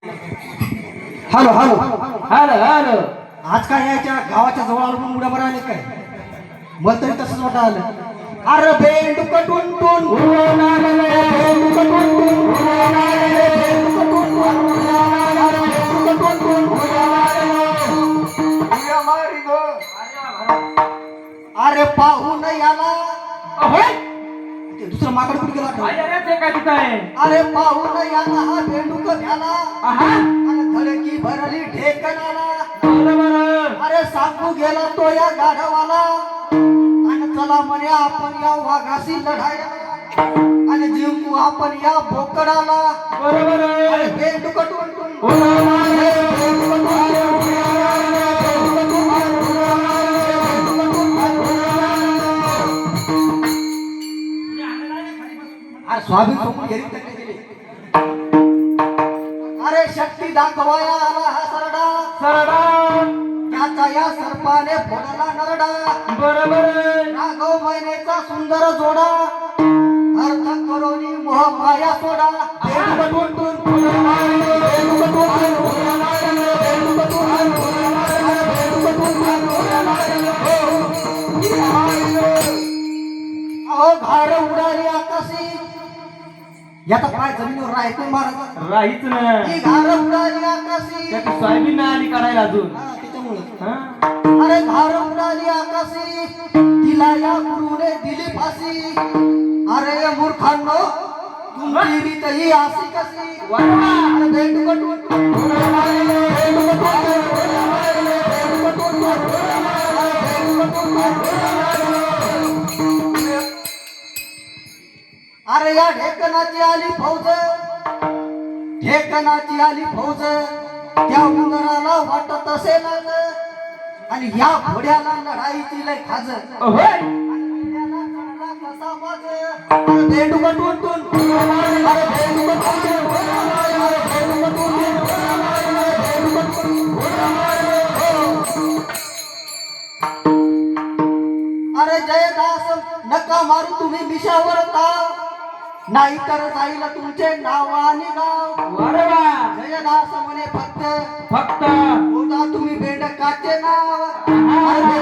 Hello hello hello hello. आज काय यायच्या गावाच्या जवळ आलो म्हणून उड्या मारा आले काय? मला तरी तसंच वाटत आलं. अरे बेंडूक टुन उडवणार रे, बेंडूक टुन उडवणार रे, बेंडूक टुन उडवणार रे, बेंडूक टुन उडवणार रे. उड्या मारी गो. अरे पाहून याला ते दुसरं माकड कुठे गेला आठवण? अरे ते काय तिथं आहे? अरे पाहून याला हा बेंडूक भ्याला आहा. आणि धडकी भरली ढेकणाला. बरोबर. अरे सांगू गेला तो या गाढवाला आणि चला म्हणे आपण या वाघाशी लढायला आणि जिंकू आपण या बोकडाला. बरोबर आहे. अरे बेंडूक टुन टुन उडवणार रे. बेंडूक टुन उडवणार रे, बेंडूक टुन उडवणार रे, बेंडूक टुन उडवणार रे. अरे स्वामी सोबत गेली तर नाही गेली. अरे शक्ती दाखवाया आला हा सरडा, सरडा. त्याचा या सर्पाने फोडला नरडा. बरोबर आहे. राघव महिनेचा सुंदर जोडा, अर्थ करोनी मोह माया सोडा. बेंडूक टुन टुन उडवणार रे, बेंडूक टुन उडवणार रे, बेंडूक टुन उडवणार रे, बेंडूक टुन उडवणार रे. अहो घार उडाली आकाशी, याचा पाय जमिनीवर राहतो महाराज. राहीच ना. ही घार उडाली आकाशी. त्याची सोयाबीन नाही आली काढायला अजून. हा, त्याच्यामुळं. हा? अरे घार उडाली आकाशी, तिला या गुरुने दिली फाशी. अरे मूर्खांनो, तुमची रीत ही अशी कशी? वाढवा. अरे बेंडूक टुन उडवणार रे, बेंडूक टुन उडवणार रे, बेंडूक टुन उडवणार रे, बेंडूक टुन उडवणार रे. अरे या ढेकणाची आली फौज, ढेकणाची आली फौज, त्या उंदराला वाटत असेल आज, आणि या घोड्याला लढाईची लय खाज. होय. बेंडूक टुन टुन उडवणार रे, अरे बेंडूक टुन टुन उडवणार रे, अरे बेंडूक टुन टुन उडवणार रे, बेंडूक टुन उडवणार रे. अरे जयदास नका मारू तुम्ही मिशावर ताव, नाही तर जाईल तुमचे नाव आणि गाव. वाढवा. जयदास म्हणे फक्त फक्त बोला तुम्ही बेंडकाचे नाव. आहा. अरे